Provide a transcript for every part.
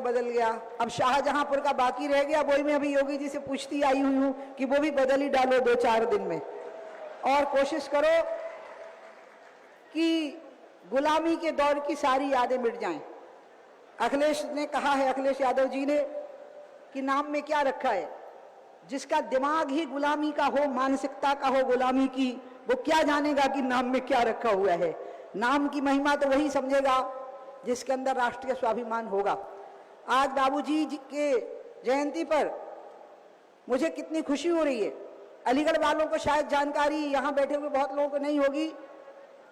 बदल गया। अब शाहजहांपुर का बाकी रह गया, वही मैं अभी योगी जी से पूछती आई हुई हूं कि वो भी बदल ही डालो 2-4 दिन में, और कोशिश करो कि गुलामी के दौर की सारी यादें मिट जाएं। अखिलेश ने कहा है, अखिलेश यादव जी ने, कि नाम में क्या रखा है। जिसका दिमाग ही गुलामी का हो, मानसिकता का हो गुलामी की, वो क्या जानेगा कि नाम में क्या रखा हुआ है। नाम की महिमा तो वही समझेगा जिसके अंदर राष्ट्रीय स्वाभिमान होगा। आज बाबूजी के जयंती पर मुझे कितनी खुशी हो रही है। अलीगढ़ वालों को शायद जानकारी, यहाँ बैठे हुए बहुत लोगों को नहीं होगी।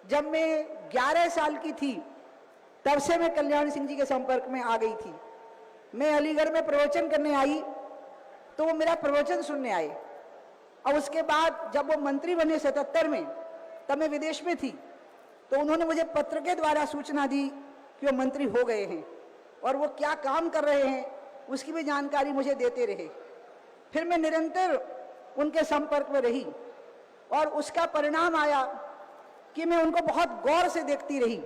जब मैं 11 साल की थी तब से मैं कल्याण सिंह जी के संपर्क में आ गई थी। मैं अलीगढ़ में प्रवचन करने आई तो वो मेरा प्रवचन सुनने आए, और उसके बाद जब वो मंत्री बने 77 में, तब मैं विदेश में थी, तो उन्होंने मुझे पत्र के द्वारा सूचना दी कि वो मंत्री हो गए हैं और वो क्या काम कर रहे हैं उसकी भी जानकारी मुझे देते रहे। फिर मैं निरंतर उनके संपर्क में रही और उसका परिणाम आया कि मैं उनको बहुत गौर से देखती रही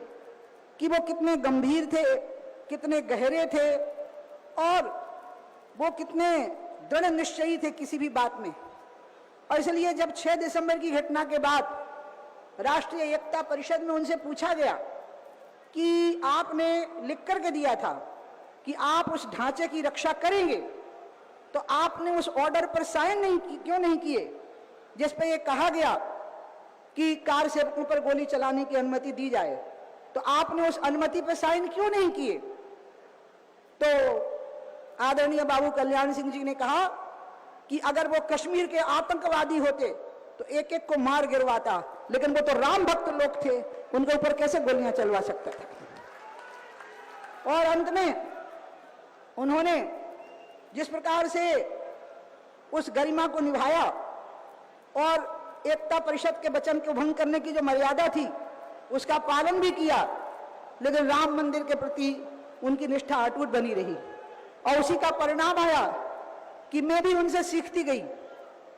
कि वो कितने गंभीर थे, कितने गहरे थे, और वो कितने दृढ़ निश्चयी थे किसी भी बात में। और इसलिए जब 6 दिसंबर की घटना के बाद राष्ट्रीय एकता परिषद में उनसे पूछा गया कि आपने लिख करके दिया था कि आप उस ढांचे की रक्षा करेंगे, तो आपने उस ऑर्डर पर साइन क्यों नहीं किए जिस पे ये कहा गया कि कार सेवकों पर गोली चलाने की अनुमति दी जाए, तो आपने उस अनुमति पर साइन क्यों नहीं किए। तो आदरणीय बाबू कल्याण सिंह जी ने कहा कि अगर वो कश्मीर के आतंकवादी होते तो एक एक को मार गिरवाता, लेकिन वो तो राम भक्त लोग थे, उनके ऊपर कैसे गोलियां चलवा सकता था। और अंत में उन्होंने जिस प्रकार से उस गरिमा को निभाया और एकता परिषद के वचन को भंग करने की जो मर्यादा थी उसका पालन भी किया, लेकिन राम मंदिर के प्रति उनकी निष्ठा अटूट बनी रही। और उसी का परिणाम आया कि मैं भी उनसे सीखती गई।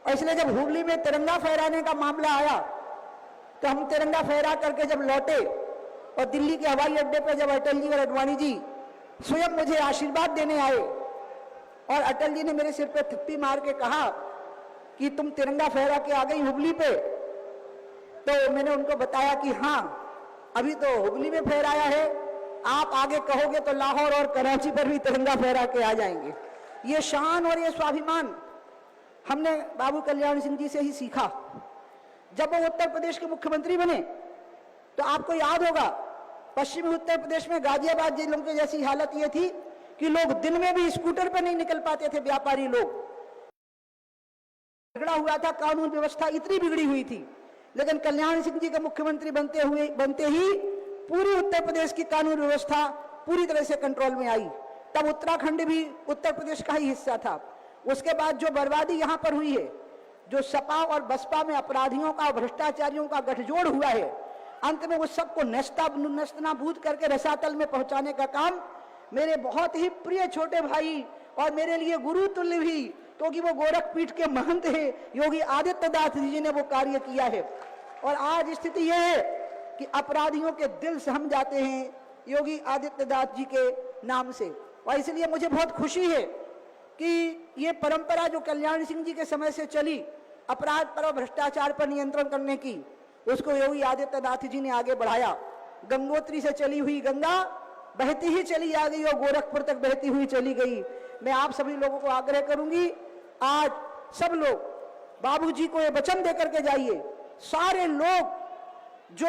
और इसलिए जब हुबली में तिरंगा फहराने का मामला आया तो हम तिरंगा फहरा करके जब लौटे और दिल्ली के हवाई अड्डे पर जब अटल जी और अडवाणी जी स्वयं मुझे आशीर्वाद देने आए और अटल जी ने मेरे सिर पे थप्पी मार के कहा कि तुम तिरंगा फहरा के आ गई हुबली पे, तो मैंने उनको बताया कि हाँ, अभी तो हुबली में फहराया है, आप आगे कहोगे तो लाहौर और कराची पर भी तिरंगा फहरा के आ जाएंगे। ये शान और ये स्वाभिमान हमने बाबू कल्याण सिंह जी से ही सीखा। जब वो उत्तर प्रदेश के मुख्यमंत्री बने तो आपको याद होगा, पश्चिमी उत्तर प्रदेश में गाजियाबाद जिलों की जैसी हालत ये थी कि लोग दिन में भी स्कूटर पर नहीं निकल पाते थे। व्यापारी लोग, झगड़ा हुआ था, कानून व्यवस्था इतनी बिगड़ी हुई थी, लेकिन कल्याण सिंह जी के मुख्यमंत्री बनते ही पूरी उत्तर प्रदेश की कानून व्यवस्था पूरी तरह से कंट्रोल में आई। तब उत्तराखंड भी उत्तर प्रदेश का ही हिस्सा था। उसके बाद जो बर्बादी यहाँ पर हुई है, जो सपा और बसपा में अपराधियों का, भ्रष्टाचारियों का गठजोड़ हुआ है, अंत में उस सबको नस्तनाबूद करके रसातल में पहुंचाने का काम मेरे बहुत ही प्रिय छोटे भाई और मेरे लिए गुरु तुल्य भी, क्योंकि वो गोरखपीठ के महंत है, योगी आदित्यनाथ जी ने वो कार्य किया है। और आज स्थिति यह है कि अपराधियों के दिल सहम जाते हैं योगी आदित्यनाथ जी के नाम से। और इसलिए मुझे बहुत खुशी है कि ये परंपरा जो कल्याण सिंह जी के समय से चली, अपराध पर और भ्रष्टाचार पर नियंत्रण करने की, उसको योगी आदित्यनाथ जी ने आगे बढ़ाया। गंगोत्री से चली हुई गंगा बहती ही चली आ गई और गोरखपुर तक बहती हुई चली गई। मैं आप सभी लोगों को आग्रह करूंगी, आज सब लोग बाबूजी को ये वचन देकर के जाइए। सारे लोग जो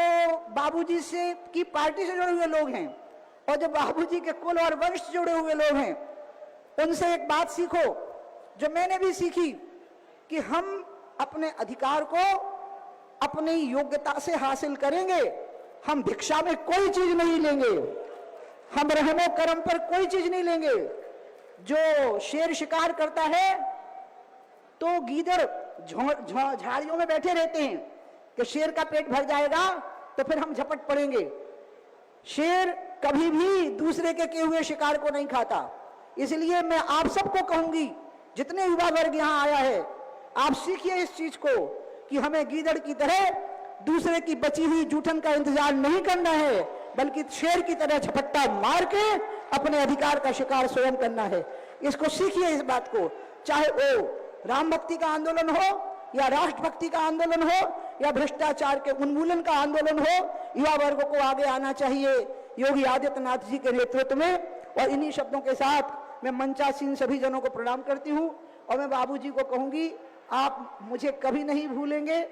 बाबूजी से की पार्टी से जुड़े हुए लोग हैं और जो बाबूजी के कुल और वंश से जुड़े हुए लोग हैं, उनसे एक बात सीखो जो मैंने भी सीखी, कि हम अपने अधिकार को अपनी योग्यता से हासिल करेंगे। हम भिक्षा में कोई चीज नहीं लेंगे, हम रहमो करम पर कोई चीज नहीं लेंगे। जो शेर शिकार करता है तो गीदड़ झाड़ियों में बैठे रहते हैं कि शेर का पेट भर जाएगा तो फिर हम झपट पड़ेंगे। शेर कभी भी दूसरे के किए हुए शिकार को नहीं खाता। इसलिए मैं आप सबको कहूंगी, जितने युवा वर्ग यहाँ आया है, आप सीखिए इस चीज को कि हमें गीदड़ की तरह दूसरे की बची हुई जूठन का इंतजार नहीं करना है, बल्कि शेर की तरह झपट्टा मार के अपने अधिकार का शिकार स्वयं करना है। इसको सीखिए, इस बात को, चाहे वो राम भक्ति का आंदोलन हो या राष्ट्रभक्ति का आंदोलन हो या भ्रष्टाचार के उन्मूलन का आंदोलन हो, युवा वर्ग को आगे आना चाहिए योगी आदित्यनाथ जी के नेतृत्व में। और इन्हीं शब्दों के साथ मैं मंचासीन सभी जनों को प्रणाम करती हूं और मैं बाबूजी को कहूंगी, आप मुझे कभी नहीं भूलेंगे,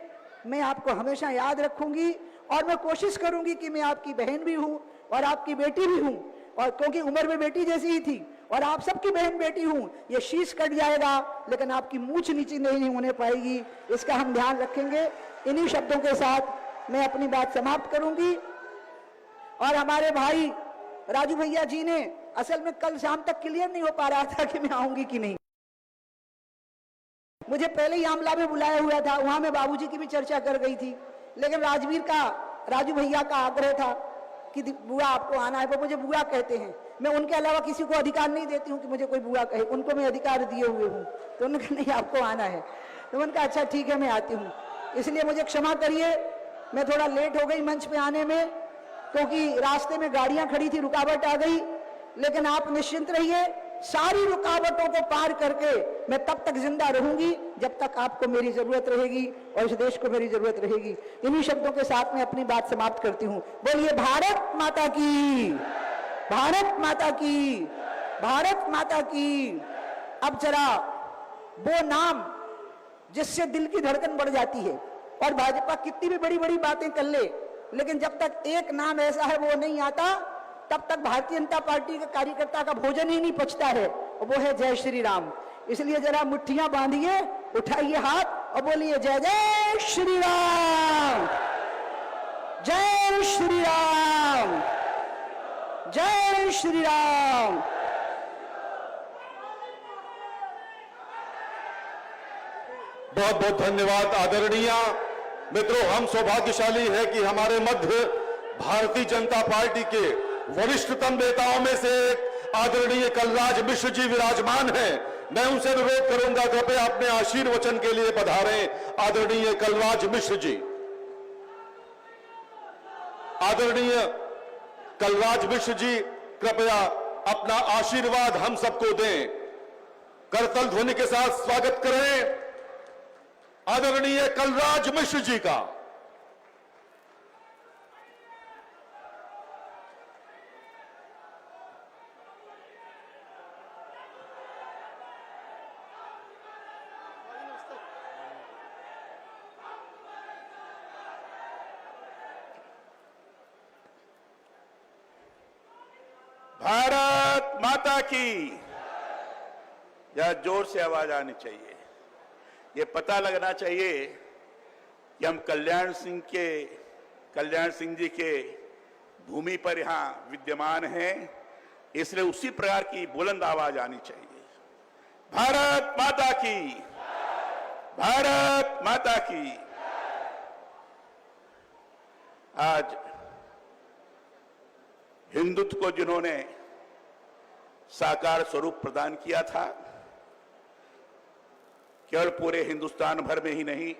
मैं आपको हमेशा याद रखूंगी और मैं कोशिश करूंगी कि मैं आपकी बहन भी हूं और आपकी बेटी भी हूं, और क्योंकि उम्र में बेटी जैसी ही थी और आप सबकी बहन बेटी हूं। ये शीश कट जाएगा लेकिन आपकी मूंछ नीचे नहीं होने पाएगी, इसका हम ध्यान रखेंगे। इन्हीं शब्दों के साथ मैं अपनी बात समाप्त करूंगी। और हमारे भाई राजू भैया जी ने, असल में कल शाम तक क्लियर नहीं हो पा रहा था कि मैं आऊंगी कि नहीं, मुझे पहले ही आमला में बुलाया हुआ था, वहां मैं बाबूजी की भी चर्चा कर गई थी, लेकिन राजू भैया का आग्रह था कि बुआ आपको आना है। वो मुझे बुआ कहते हैं, मैं उनके अलावा किसी को अधिकार नहीं देती हूँ कि मुझे कोई बुआ कहे, उनको मैं अधिकार दिए हुए हूँ। तो उन्होंने कहा नहीं आपको आना है, तो उनका अच्छा ठीक है मैं आती हूँ। इसलिए मुझे क्षमा करिए, मैं थोड़ा लेट हो गई मंच पे आने में, क्योंकि रास्ते में गाड़ियां खड़ी थी, रुकावट आ गई। लेकिन आप निश्चिंत रहिए, सारी रुकावटों को पार करके मैं तब तक जिंदा रहूंगी जब तक आपको मेरी जरूरत रहेगी और इस देश को मेरी जरूरत रहेगी। इन्हीं शब्दों के साथ मैं अपनी बात समाप्त करती हूं। बोलिए भारत माता की, भारत माता की, भारत माता की। अब जरा वो नाम जिससे दिल की धड़कन बढ़ जाती है, और भाजपा कितनी भी बड़ी बड़ी बातें कर ले, लेकिन जब तक एक नाम ऐसा है वो नहीं आता, तब तक भारतीय जनता पार्टी के कार्यकर्ता का भोजन ही नहीं पचता है, और वो है जय श्री राम। इसलिए जरा मुट्ठियां बांधिए, उठाइए हाथ और बोलिए जय जय श्री राम, जय श्री राम, जय श्री राम। बहुत बहुत धन्यवाद आदरणीय मित्रों। हम सौभाग्यशाली है कि हमारे मध्य भारतीय जनता पार्टी के वरिष्ठतम नेताओं में से एक आदरणीय कलराज मिश्र जी विराजमान हैं। मैं उनसे अनुरोध करूंगा कृपया अपने आशीर्वचन के लिए पधारें। आदरणीय कलराज मिश्र जी, आदरणीय कलराज मिश्र जी कृपया अपना आशीर्वाद हम सबको दें। करतल ध्वनि के साथ स्वागत करें आदरणीय कलराज मिश्र जी का। भारत माता की। यह जोर से आवाज आनी चाहिए, ये पता लगना चाहिए कि हम कल्याण सिंह जी के भूमि पर यहां विद्यमान हैं, इसलिए उसी प्रकार की बुलंद आवाज आनी चाहिए। भारत माता की, भारत माता की। आज हिंदुत्व को जिन्होंने साकार स्वरूप प्रदान किया था, केवल पूरे हिंदुस्तान भर में ही नहीं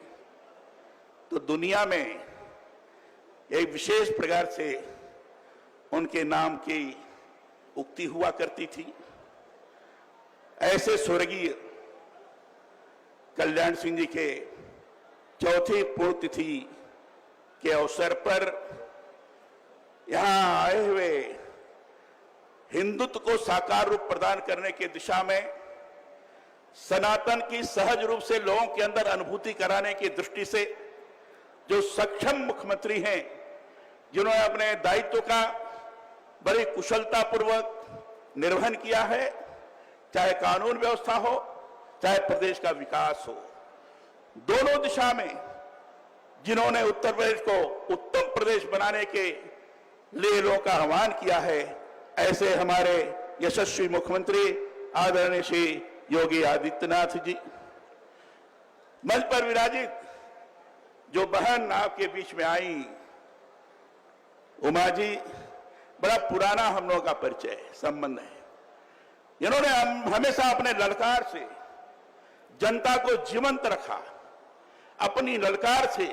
तो दुनिया में एक विशेष प्रकार से उनके नाम की उक्ति हुआ करती थी। ऐसे स्वर्गीय कल्याण सिंह जी के चौथी पुण्यतिथि के अवसर पर यहां आए हुए हिंदुत्व को साकार रूप प्रदान करने की दिशा में सनातन की सहज रूप से लोगों के अंदर अनुभूति कराने की दृष्टि से जो सक्षम मुख्यमंत्री हैं, जिन्होंने अपने दायित्व का बड़ी कुशलतापूर्वक निर्वहन किया है, चाहे कानून व्यवस्था हो चाहे प्रदेश का विकास हो, दोनों दिशा में जिन्होंने उत्तर प्रदेश को उत्तम प्रदेश बनाने के लिए लोगों का आह्वान किया है, ऐसे हमारे यशस्वी मुख्यमंत्री आदरणीय श्री योगी आदित्यनाथ जी। मंच पर विराजित जो बहन आपके बीच में आई, उमा जी, बड़ा पुराना हम लोगों का परिचय संबंध है। इन्होंने हमेशा अपने ललकार से जनता को जीवंत रखा, अपनी ललकार से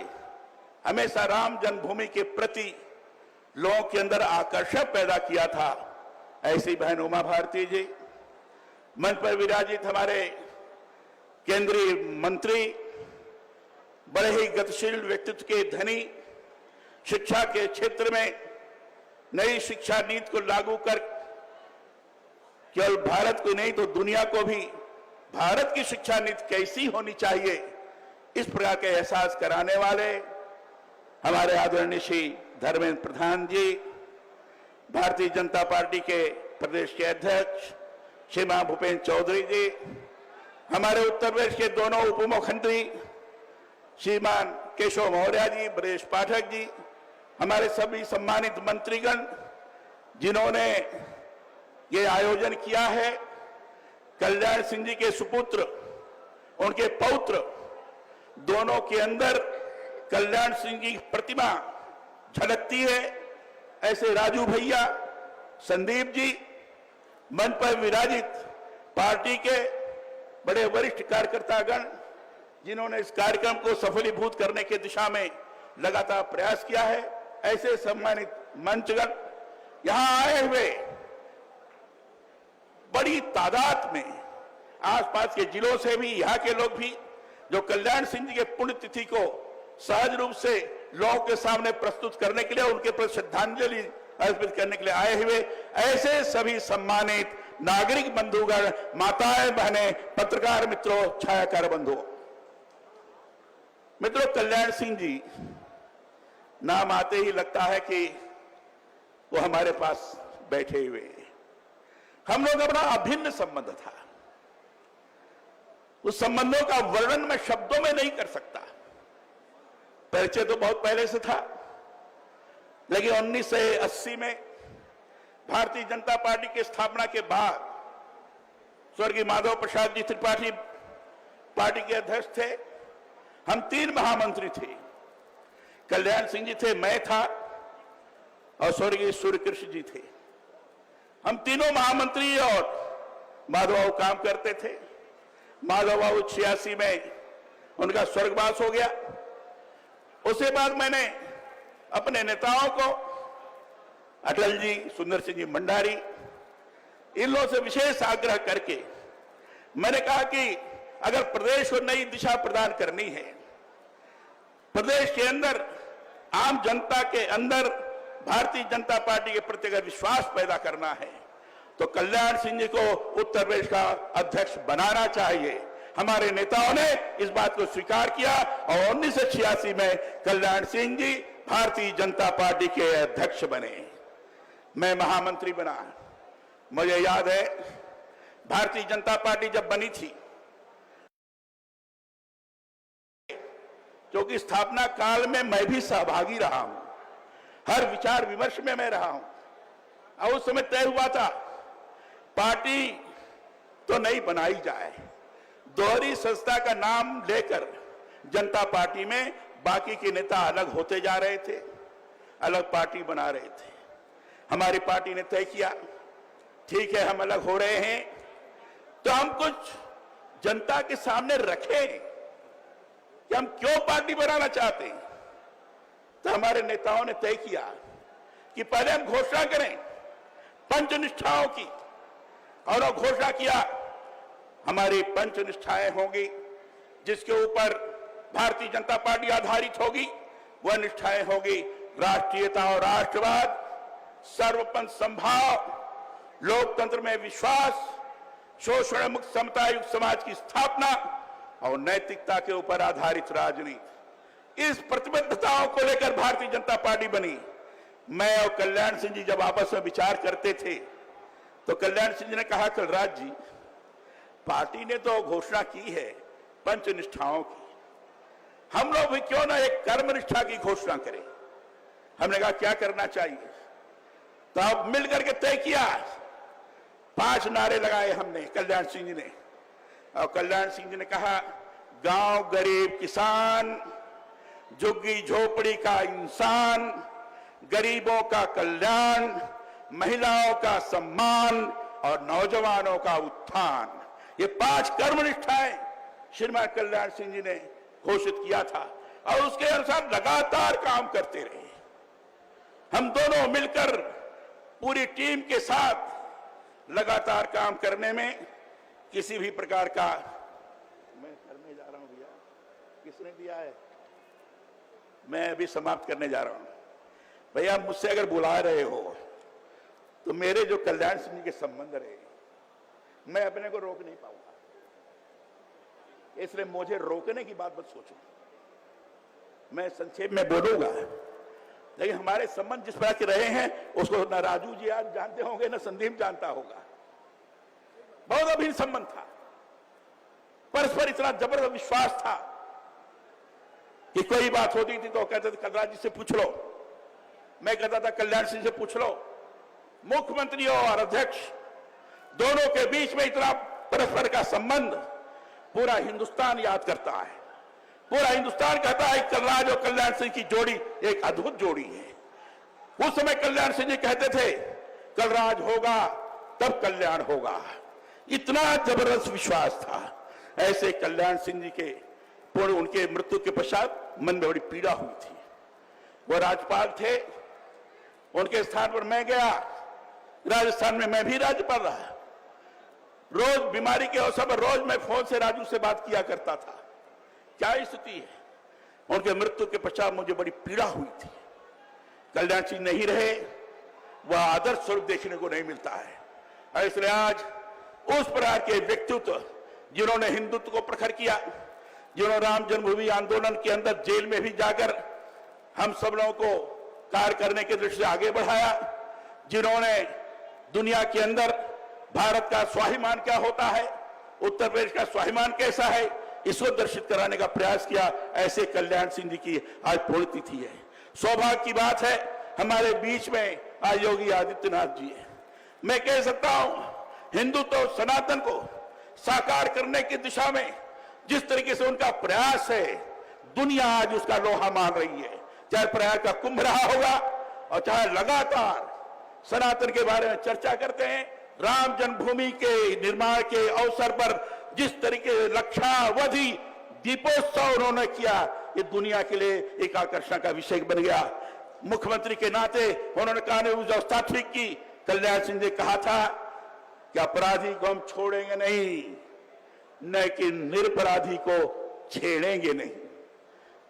हमेशा राम जन्मभूमि के प्रति लोगों के अंदर आकर्षण पैदा किया था। ऐसी बहन उमा भारती जी, मंच पर विराजित हमारे केंद्रीय मंत्री, बड़े ही गतिशील व्यक्तित्व के धनी, शिक्षा के क्षेत्र में नई शिक्षा नीति को लागू कर केवल भारत को नहीं तो दुनिया को भी भारत की शिक्षा नीति कैसी होनी चाहिए इस प्रकार के एहसास कराने वाले हमारे आदरणीय श्री धर्मेंद्र प्रधान जी, भारतीय जनता पार्टी के प्रदेश के अध्यक्ष श्रीमान भूपेंद्र चौधरी जी, हमारे उत्तर प्रदेश के दोनों उप मुख्यमंत्री श्रीमान केशव मौर्य जी, ब्रजेश पाठक जी, हमारे सभी सम्मानित मंत्रीगण जिन्होंने ये आयोजन किया है, कल्याण सिंह जी के सुपुत्र, उनके पौत्र, दोनों के अंदर कल्याण सिंह की प्रतिमा झलकती है। ऐसे राजू भैया, संदीप जी, मंच पर विराजित पार्टी के बड़े वरिष्ठ कार्यकर्तागण जिन्होंने इस कार्यक्रम को सफलीभूत करने की दिशा में लगातार प्रयास किया है, ऐसे सम्मानित मंचगण, यहां आए हुए बड़ी तादाद में आसपास के जिलों से भी, यहाँ के लोग भी जो कल्याण सिंह जी के पुण्यतिथि को सहज रूप से लोगों के सामने प्रस्तुत करने के लिए, उनके प्रति श्रद्धांजलि अर्पित करने के लिए आए हुए ऐसे सभी सम्मानित नागरिक बंधुगण, माताएं बहनें, पत्रकार मित्रों, छायाकार बंधुओं, मित्रों, कल्याण सिंह जी नाम आते ही लगता है कि वो हमारे पास बैठे हुए हैं। हम लोग अपना अभिन्न संबंध था, उस संबंधों का वर्णन मैं शब्दों में नहीं कर सकता। परिचय तो बहुत पहले से था, लेकिन 1980 में भारतीय जनता पार्टी की स्थापना के बाद स्वर्गीय माधव प्रसाद जी त्रिपाठी पार्टी के अध्यक्ष थे। हम 3 महामंत्री थे, कल्याण सिंह जी थे, मैं था और स्वर्गीय सूर्यकृष्ण जी थे। हम तीनों महामंत्री और माधव बाबू काम करते थे। माधव बाबू 86 में उनका स्वर्गवास हो गया। उसके बाद मैंने अपने नेताओं को, अटल जी, सुंदर सिंह जी मंडारी, इन लोगों से विशेष आग्रह करके मैंने कहा कि अगर प्रदेश को नई दिशा प्रदान करनी है, प्रदेश के अंदर आम जनता के अंदर भारतीय जनता पार्टी के प्रति अगर विश्वास पैदा करना है तो कल्याण सिंह जी को उत्तर प्रदेश का अध्यक्ष बनाना चाहिए। हमारे नेताओं ने इस बात को स्वीकार किया और 1986 में कल्याण सिंह जी भारतीय जनता पार्टी के अध्यक्ष बने। मैं महामंत्री बना। मुझे याद है भारतीय जनता पार्टी जब बनी थी, क्योंकि स्थापना काल में मैं भी सहभागी रहा हूं, हर विचार विमर्श में मैं रहा हूं, और उस समय तय हुआ था पार्टी तो नहीं बनाई जाए, दोहरी संस्था का नाम लेकर जनता पार्टी में बाकी के नेता अलग होते जा रहे थे, अलग पार्टी बना रहे थे। हमारी पार्टी ने तय किया ठीक है हम अलग हो रहे हैं तो हम कुछ जनता के सामने रखें कि हम क्यों पार्टी बनाना चाहते हैं। तो हमारे नेताओं ने तय किया कि पहले हम घोषणा करें पंचनिष्ठाओं की, और घोषणा किया हमारी पंचनिष्ठाएं होंगी जिसके ऊपर भारतीय जनता पार्टी आधारित होगी। वह निष्ठाएं होगी राष्ट्रीयता और राष्ट्रवाद, सर्वपंथ संभाव, लोकतंत्र में विश्वास, शोषण मुक्त समता युक्त समाज की स्थापना और नैतिकता के ऊपर आधारित राजनीति। इस प्रतिबद्धताओं को लेकर भारतीय जनता पार्टी बनी। मैं और कल्याण सिंह जी जब आपस में विचार करते थे तो कल्याण सिंह जी ने कहा, कलराज जी पार्टी ने तो घोषणा की है पंचनिष्ठाओं की, हम लोग भी क्यों ना एक कर्मनिष्ठा की घोषणा करें। हमने कहा क्या करना चाहिए, तो अब मिलकर के तय किया, 5 नारे लगाए हमने, कल्याण सिंह जी ने। और कल्याण सिंह जी ने कहा गांव गरीब किसान, झुग्गी झोपड़ी का इंसान, गरीबों का कल्याण, महिलाओं का सम्मान और नौजवानों का उत्थान। ये 5 कर्मनिष्ठाएं श्रीमान कल्याण सिंह जी ने घोषित किया था और उसके अनुसार लगातार काम करते रहे। हम दोनों मिलकर पूरी टीम के साथ लगातार काम करने में किसी भी प्रकार का, मैं करने जा रहा हूं भैया, किसने दिया है, मैं अभी समाप्त करने जा रहा हूं। भैया मुझसे अगर बुला रहे हो तो मेरे जो कल्याण सिंह जी के संबंध रहे, मैं अपने को रोक नहीं पाऊंगा, इसलिए मुझे रोकने की बात मत सोचो। मैं संक्षेप में बोलूंगा, लेकिन हमारे संबंध जिस प्रकार के रहे हैं उसको न राजू जी आज जानते होंगे न संदीप जानता होगा। बहुत अभिन्न संबंध था, परस्पर इतना जबरदस्त विश्वास था कि कोई बात होती थी तो कहते थे कलराज जी से पूछ लो, मैं कहता था कल्याण सिंह से पूछ लो। मुख्यमंत्री और अध्यक्ष दोनों के बीच में इतना परस्पर का संबंध पूरा हिंदुस्तान याद करता है, पूरा हिंदुस्तान कहता है कलराज और कल्याण सिंह की जोड़ी एक अद्भुत जोड़ी है। उस समय कल्याण सिंह जी कहते थे कलराज होगा तब कल्याण होगा, इतना जबरदस्त विश्वास था। ऐसे कल्याण सिंह जी के पूर्ण उनके मृत्यु के पश्चात मन में बड़ी पीड़ा हुई थी। वो राज्यपाल थे, उनके स्थान पर मैं गया, राजस्थान में मैं भी राज्यपाल रहा। रोज बीमारी के अवसर पर रोज मैं फोन से राजू से बात किया करता था। क्या स्थिति है, उनके मृत्यु के पश्चात मुझे बड़ी पीड़ा हुई थी। कल्याण सिंह नहीं रहे, वह आदर्श स्वरूप देखने को नहीं मिलता है। इसलिए आज उस प्रकार के व्यक्तित्व जिन्होंने हिंदुत्व को प्रखर किया, जिन्होंने राम जन्मभूमि आंदोलन के अंदर जेल में भी जाकर हम सब लोगों को कार्य करने के दृष्टि से आगे बढ़ाया, जिन्होंने दुनिया के अंदर भारत का स्वाभिमान क्या होता है, उत्तर प्रदेश का स्वाभिमान कैसा है, इसको दर्शित कराने का प्रयास किया, ऐसे कल्याण सिंह जी की आज पुण्यतिथि है। सौभाग्य की बात है हमारे बीच में आज योगी आदित्यनाथ जी है। मैं कह सकता हूं हिंदुत्व तो सनातन को साकार करने की दिशा में जिस तरीके से उनका प्रयास है, दुनिया आज उसका लोहा मान रही है। चाहे प्रयाग का कुंभ रहा होगा और चाहे लगातार सनातन के बारे में चर्चा करते हैं, राम जन्मभूमि के निर्माण के अवसर पर जिस तरीके से लक्षावधि दीपोत्सव उन्होंने किया, ये दुनिया के लिए एक आकर्षण का विषय बन गया। मुख्यमंत्री के नाते उन्होंने कानून व्यवस्था ठीक की। कल्याण सिंह ने कहा था कि अपराधी को हम छोड़ेंगे नहीं, न कि निरपराधी को छेड़ेंगे नहीं।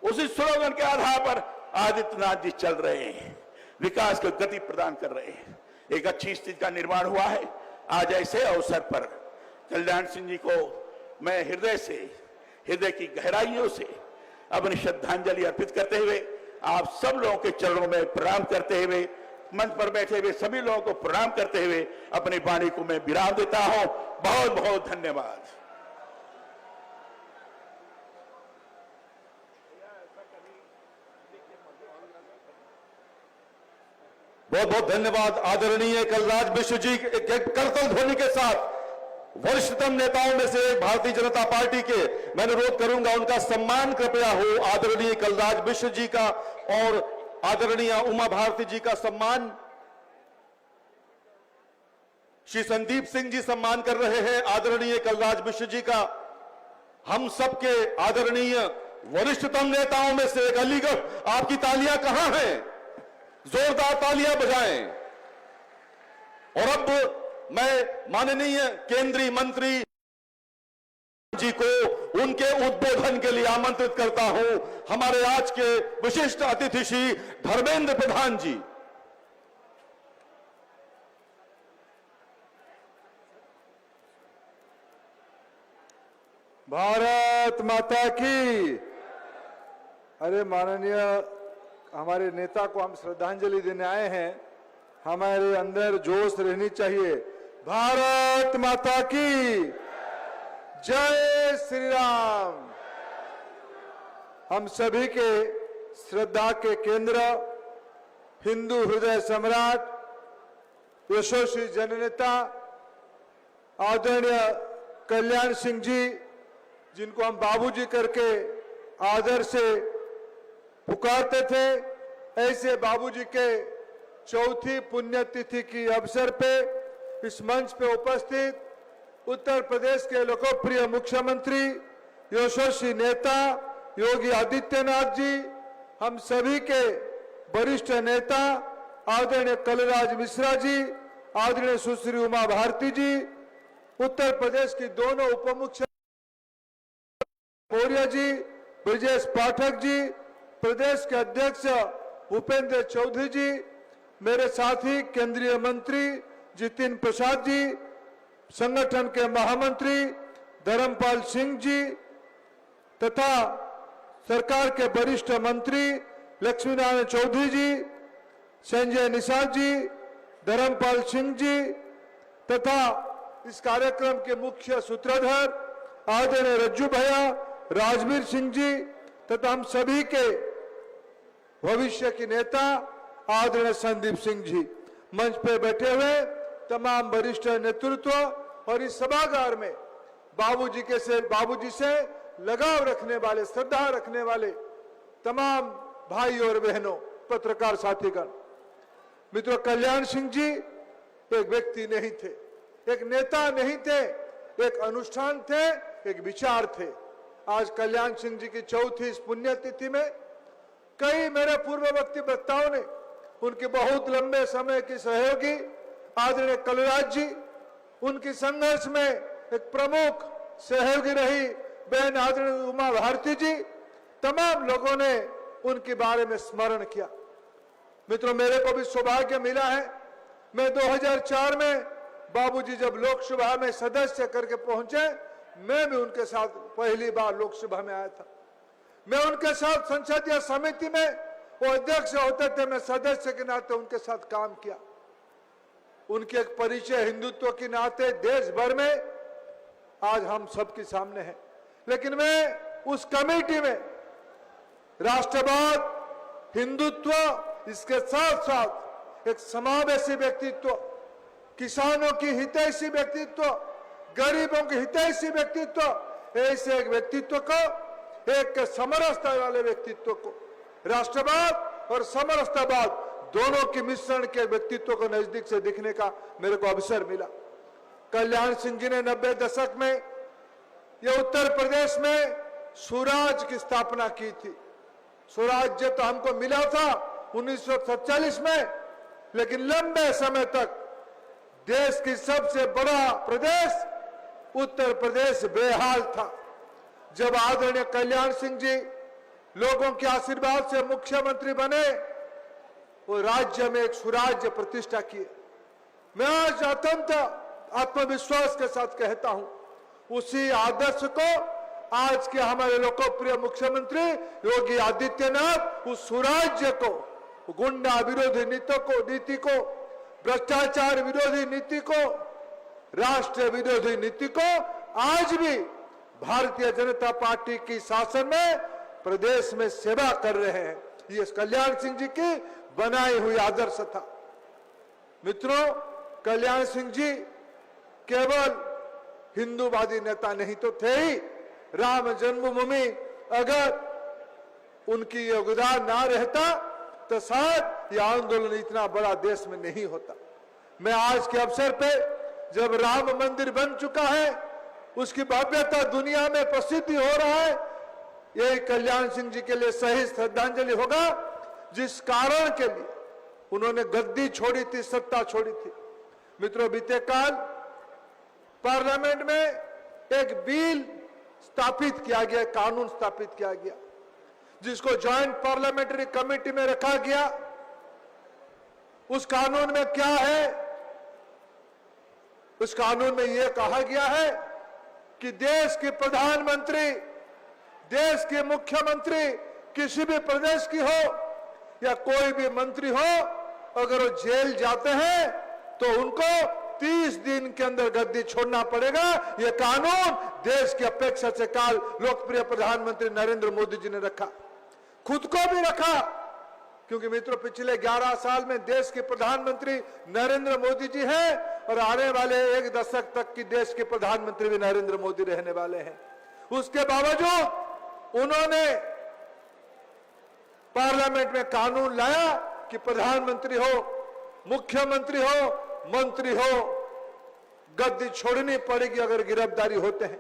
उसी स्लोगन के आधार पर आदित्यनाथ जी चल रहे हैं, विकास को गति प्रदान कर रहे हैं, एक अच्छी स्थिति का निर्माण हुआ है। आज ऐसे अवसर पर कल्याण सिंह जी को मैं हृदय की गहराइयों से अपनी श्रद्धांजलि अर्पित करते हुए, आप सब लोगों के चरणों में प्रणाम करते हुए, मंच पर बैठे हुए सभी लोगों को प्रणाम करते हुए अपनी वाणी को मैं विराम देता हूं। बहुत बहुत धन्यवाद। बहुत बहुत धन्यवाद आदरणीय कलराज मिश्र जी। करतल ध्वनि के साथ वरिष्ठतम नेताओं में से एक भारतीय जनता पार्टी के मैं अनुरोध करूंगा उनका सम्मान कृपया हो। आदरणीय कलराज मिश्र जी का और आदरणीय उमा भारती जी का सम्मान श्री संदीप सिंह जी सम्मान कर रहे हैं। आदरणीय कलराज मिश्र जी का हम सबके आदरणीय वरिष्ठतम नेताओं में से एक। अलीगढ़ आपकी तालियां कहां हैं? जोरदार तालियां बजाएं। और अब मैं माननीय केंद्रीय मंत्री जी को उनके उद्बोधन के लिए आमंत्रित करता हूं। हमारे आज के विशिष्ट अतिथि श्री धर्मेंद्र प्रधान जी। भारत माता की। अरे माननीय हमारे नेता को हम श्रद्धांजलि देने आए हैं, हमारे अंदर जोश रहनी चाहिए। भारत माता की जय श्री राम। हम सभी के श्रद्धा के केंद्र हिंदू हृदय सम्राट यशस्वी जननेता आदरणीय कल्याण सिंह जी, जिनको हम बाबूजी करके आदर से पुकारते थे, ऐसे बाबूजी के चौथी पुण्यतिथि की अवसर पे इस मंच पे उपस्थित उत्तर प्रदेश के लोकप्रिय मुख्यमंत्री यशस्वी नेता योगी आदित्यनाथ जी, हम सभी के वरिष्ठ नेता आदरणीय कलराज मिश्रा जी आदरणीय सुश्री उमा भारती जी, उत्तर प्रदेश की दोनों उप मुख्यमंत्री मौर्य जी, ब्रजेश पाठक जी, प्रदेश के अध्यक्ष भूपेंद्र चौधरी जी, मेरे साथी केंद्रीय मंत्री जितिन प्रसाद जी, संगठन के महामंत्री धर्मपाल सिंह जी तथा सरकार के वरिष्ठ मंत्री लक्ष्मी नारायण चौधरी जी, संजय निषाद जी, धर्मपाल सिंह जी तथा इस कार्यक्रम के मुख्य सूत्रधार आदरणीय रज्जू भैया, राजवीर सिंह जी तथा हम सभी के भविष्य की नेता आदरणीय संदीप सिंह जी, मंच पे बैठे हुए तमाम वरिष्ठ नेतृत्व और इस सभागार में बाबूजी से लगाव रखने वाले, श्रद्धा रखने वाले तमाम भाई और बहनों, पत्रकार साथीगण, मित्रों, कल्याण सिंह जी एक व्यक्ति नहीं थे, एक नेता नहीं थे, एक अनुष्ठान थे, एक विचार थे। आज कल्याण सिंह जी की चौथी इस पुण्यतिथि में कई मेरे पूर्ववर्ती वक्ताओं ने उनके बहुत लंबे समय की सहयोगी आदरणीय कलराज जी, उनकी संघर्ष में एक प्रमुख सहयोगी रही बहन आदरणीय उमा भारती जी, तमाम लोगों ने उनके बारे में स्मरण किया। मित्रों, मेरे को भी सौभाग्य मिला है, मैं 2004 में बाबूजी जब लोकसभा में सदस्य करके पहुंचे, मैं भी उनके साथ पहली बार लोकसभा में आया था। मैं उनके साथ संसदीय समिति में वो अध्यक्ष होते थे, मैं सदस्य के नाते उनके साथ काम किया। उनके एक परिचय हिंदुत्व के नाते देश भर में आज हम सबके सामने है। लेकिन मैं उस कमेटी में राष्ट्रवाद, हिंदुत्व, इसके साथ साथ एक समावेशी व्यक्तित्व, किसानों की हितैषी व्यक्तित्व, गरीबों की हितैषी व्यक्तित्व, ऐसे एक व्यक्तित्व को, एक समरसता वाले व्यक्तित्व को, राष्ट्रवाद और समरसतावाद दोनों के मिश्रण के व्यक्तित्व को नजदीक से दिखने का मेरे को अवसर मिला। कल्याण सिंह जी ने 90 दशक में ये उत्तर प्रदेश में स्वराज की स्थापना की थी। स्वराज्य तो हमको मिला था 1947 में, लेकिन लंबे समय तक देश की सबसे बड़ा प्रदेश उत्तर प्रदेश बेहाल था। जब आदरणीय कल्याण सिंह जी लोगों के आशीर्वाद से मुख्यमंत्री बने, वो राज्य में एक सुराज्य प्रतिष्ठा किए। मैं आज अत्यंत आत्मविश्वास के साथ कहता हूं, उसी आदर्श को आज के हमारे लोकप्रिय मुख्यमंत्री योगी आदित्यनाथ उस सुराज्य को, गुंडा विरोधी नीति को, भ्रष्टाचार विरोधी नीति को, राष्ट्र विरोधी नीति को आज भी भारतीय जनता पार्टी की शासन में प्रदेश में सेवा कर रहे हैं। ये कल्याण सिंह जी की बनाई हुई आदर्श था। मित्रों, कल्याण सिंह जी केवल हिंदूवादी नेता नहीं तो थे ही, राम जन्मभूमि अगर उनकी योगदान ना रहता तो शायद यह आंदोलन इतना बड़ा देश में नहीं होता। मैं आज के अवसर पे जब राम मंदिर बन चुका है, उसकी भव्यता दुनिया में प्रसिद्धि हो रहा है, यही कल्याण सिंह जी के लिए सही श्रद्धांजलि होगा, जिस कारण के लिए उन्होंने गद्दी छोड़ी थी, सत्ता छोड़ी थी। मित्रों, बीते काल पार्लियामेंट में एक बिल स्थापित किया गया, कानून स्थापित किया गया, जिसको ज्वाइंट पार्लियामेंट्री कमेटी में रखा गया। उस कानून में क्या है? उस कानून में यह कहा गया है कि देश के प्रधानमंत्री, देश के मुख्यमंत्री किसी भी प्रदेश की हो या कोई भी मंत्री हो, अगर वो जेल जाते हैं तो उनको 30 दिन के अंदर गद्दी छोड़ना पड़ेगा। यह कानून देश की अपेक्षा से काल लोकप्रिय प्रधानमंत्री नरेंद्र मोदी जी ने रखा, खुद को भी रखा, क्योंकि मित्रों पिछले 11 साल में देश के प्रधानमंत्री नरेंद्र मोदी जी हैं और आने वाले 1 दशक तक की देश के प्रधानमंत्री भी नरेंद्र मोदी रहने वाले हैं। उसके बावजूद उन्होंने पार्लियामेंट में कानून लाया कि प्रधानमंत्री हो, मुख्यमंत्री हो, मंत्री हो, गद्दी छोड़नी पड़ेगी अगर गिरफ्तारी होते हैं।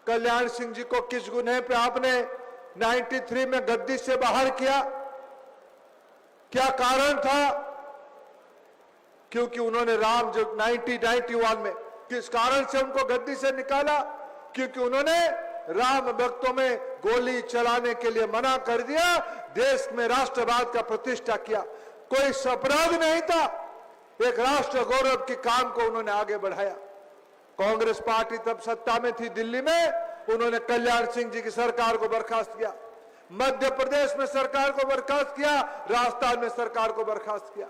कल्याण सिंह जी को किस गुनाह पे आपने 93 में गद्दी से बाहर किया? क्या कारण था? क्योंकि उन्होंने राम जो 1991 में किस कारण से उनको गद्दी से निकाला, क्योंकि उन्होंने राम भक्तों में गोली चलाने के लिए मना कर दिया, देश में राष्ट्रवाद का प्रतिष्ठा किया। कोई अपराध नहीं था, एक राष्ट्र गौरव के काम को उन्होंने आगे बढ़ाया। कांग्रेस पार्टी तब सत्ता में थी दिल्ली में, उन्होंने कल्याण सिंह जी की सरकार को बर्खास्त किया, मध्य प्रदेश में सरकार को बर्खास्त किया, राजस्थान में सरकार को बर्खास्त किया।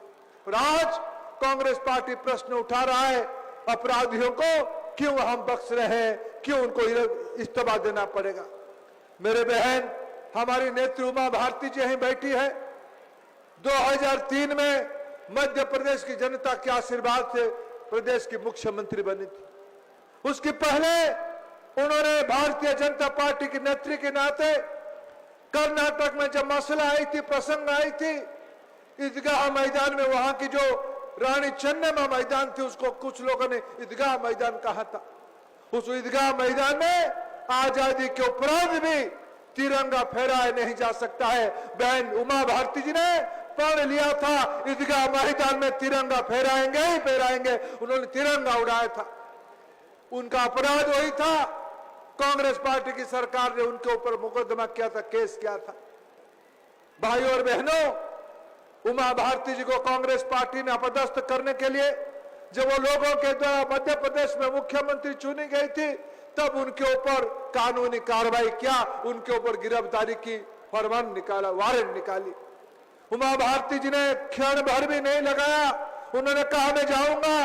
और आज कांग्रेस पार्टी प्रश्न उठा रहा है, अपराधियों को क्यों हम बख्श रहे हैं, क्यों उनको इस्तीफा देना पड़ेगा। मेरे बहन, हमारी नेत्री उमा भारती जी यहीं बैठी है। 2003 में मध्य प्रदेश की जनता के आशीर्वाद से प्रदेश की मुख्यमंत्री बनी थी। उसके पहले उन्होंने भारतीय जनता पार्टी की नेत्री के नाते कर्नाटक में जब मसला आई थी, प्रसंग आई थी, ईदगाह मैदान में, वहां की जो रानी चन्नम्मा मैदान थी उसको कुछ लोगों ने ईदगाह मैदान कहा था। उस ईदगाह मैदान में आजादी के उपरांत भी तिरंगा फहराया नहीं जा सकता है। बहन उमा भारती जी ने पढ़ लिया था, ईदगाह मैदान में तिरंगा फहराएंगे ही फहराएंगे। उन्होंने तिरंगा उड़ाया था, उनका अपराध वही था। कांग्रेस पार्टी की सरकार ने उनके ऊपर मुकदमा किया था, केस किया था। भाइयों और बहनों, उमा भारती जी को कांग्रेस पार्टी ने अपदस्थ करने के लिए जब वो लोगों के द्वारा मध्य प्रदेश में मुख्यमंत्री चुनी गई थी, तब उनके ऊपर कानूनी कार्रवाई किया, उनके ऊपर गिरफ्तारी की फरमान निकाला, वारंट निकाली। उमा भारती जी ने क्षण भर भी नहीं लगाया, उन्होंने कहा मैं जाऊंगा,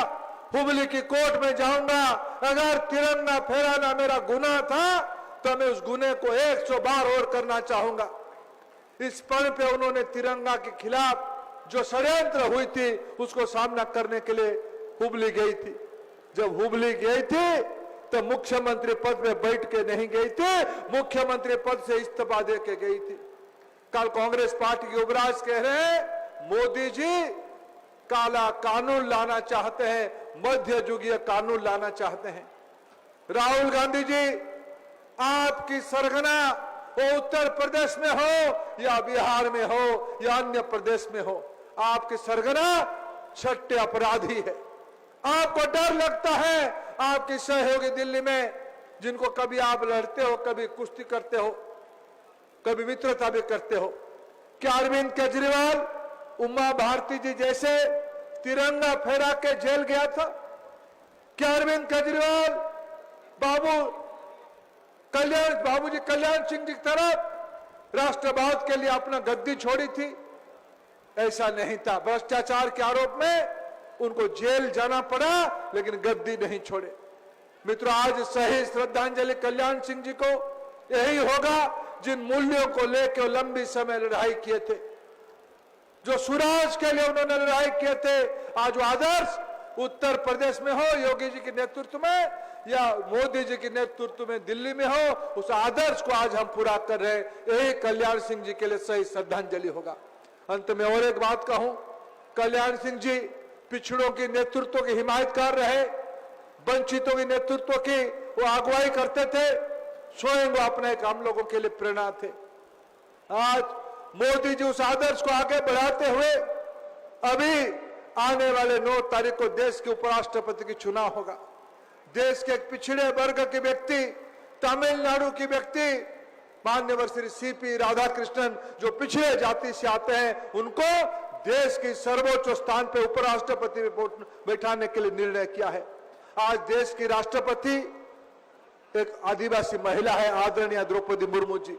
हुबली की कोर्ट में जाऊंगा, अगर तिरंगा फहराना मेरा गुनाह था तो मैं उस गुने को 100 बार और करना चाहूंगा। इस पल पे उन्होंने तिरंगा के खिलाफ जो षड्यंत्र हुई थी उसको सामना करने के लिए हुबली गई थी। जब हुबली गई थी तो मुख्यमंत्री पद पे बैठ के नहीं गई थी, मुख्यमंत्री पद से इस्तीफा दे के गई थी। कल कांग्रेस पार्टी के युवराज कह रहे हैं मोदी जी काला कानून लाना चाहते हैं, मध्य युगीय कानून लाना चाहते हैं। राहुल गांधी जी, आपकी सरगना वो उत्तर प्रदेश में हो या बिहार में हो या अन्य प्रदेश में हो, आपकी सरगना छठे अपराधी है। आपको डर लगता है आपकी सहयोगी दिल्ली में, जिनको कभी आप लड़ते हो, कभी कुश्ती करते हो, कभी मित्रता भी करते हो। क्या अरविंद केजरीवाल उमा भारती जी जैसे तिरंगा फहरा के जेल गया था? क्या अरविंद केजरीवाल बाबूजी कल्याण सिंह जी की तरफ राष्ट्रवाद के लिए अपना गद्दी छोड़ी थी? ऐसा नहीं था। भ्रष्टाचार के आरोप में उनको जेल जाना पड़ा, लेकिन गद्दी नहीं छोड़े। मित्रों, आज सही श्रद्धांजलि कल्याण सिंह जी को यही होगा जिन मूल्यों को लेकर लंबी समय लड़ाई किए थे, जो सुराज के लिए उन्होंने लड़ाई किए थे। आज वो आदर्श उत्तर प्रदेश में हो योगी जी के नेतृत्व में या मोदी जी के नेतृत्व में दिल्ली में हो, उस आदर्श को आज हम पूरा कर रहे हैं। यही कल्याण सिंह जी के लिए सही श्रद्धांजलि होगा। अंत में और एक बात कहूं, कल्याण सिंह जी पिछड़ों की नेतृत्व की हिमायतकार रहे, वंचितों की नेतृत्व की वो अगुवाई करते थे, स्वयं वो अपने हम लोगों के लिए प्रेरणा थे। आज मोदी जी उस आदर्श को आगे बढ़ाते हुए अभी आने वाले 9 तारीख को देश के उपराष्ट्रपति की चुनाव होगा। देश के एक पिछड़े वर्ग के व्यक्ति, तमिलनाडु के व्यक्ति, माननीय श्री सीपी राधाकृष्णन, जो पिछड़े जाति से आते हैं, उनको देश की सर्वोच्च स्थान पे उपराष्ट्रपति में बैठाने के लिए निर्णय किया है। आज देश की राष्ट्रपति एक आदिवासी महिला है, आदरणीय द्रौपदी मुर्मू जी।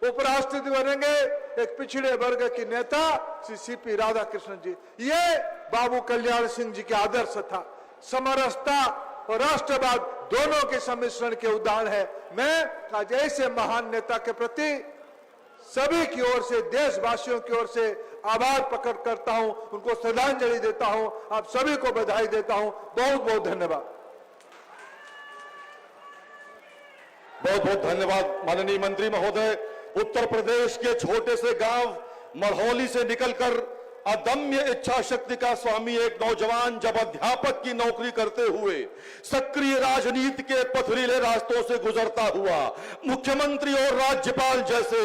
उपराष्ट्रपति बनेंगे एक पिछड़े वर्ग की नेता श्री सीपी राधाकृष्णन जी। ये बाबू कल्याण सिंह जी के आदर्श था। समरसता और राष्ट्रवाद दोनों के सम्मिश्रण के उदाहरण है। मैं आज ऐसे महान नेता के प्रति सभी की ओर से, देशवासियों की ओर से आभार प्रकट करता हूं, उनको श्रद्धांजलि देता हूं, आप सभी को बधाई देता हूं। बहुत बहुत धन्यवाद। बहुत बहुत धन्यवाद माननीय मंत्री महोदय। उत्तर प्रदेश के छोटे से गांव मरहौली से निकलकर अदम्य इच्छा शक्ति का स्वामी एक नौजवान जब अध्यापक की नौकरी करते हुए सक्रिय राजनीति के पथरीले रास्तों से गुजरता हुआ मुख्यमंत्री और राज्यपाल जैसे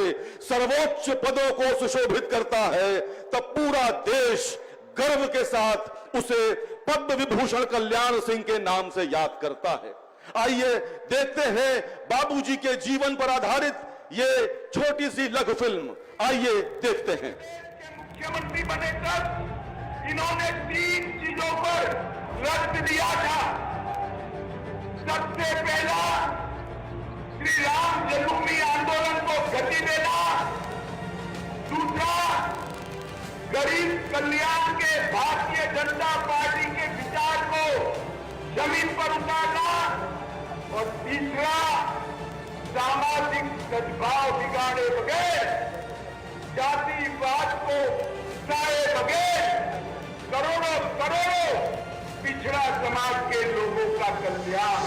सर्वोच्च पदों को सुशोभित करता है, तब पूरा देश गर्व के साथ उसे पद्म विभूषण कल्याण सिंह के नाम से याद करता है। आइए देखते हैं बाबूजी के जीवन पर आधारित ये छोटी सी लघु फिल्म, आइए देखते हैं। मुख्यमंत्री बने तब इन्होंने 3 चीजों पर रद्द दिया था। सबसे पहला, श्री राम जन्मभूमि आंदोलन को गति देना। दूसरा, गरीब कल्याण के भारतीय जनता पार्टी के विचार को जमीन पर उतारना। और तीसरा, सामाजिक सद्भाव बिगाड़े बगैर, जातिवाद को उकसाए बगैर करोड़ों करोड़ों पिछड़ा समाज के लोगों का कल्याण।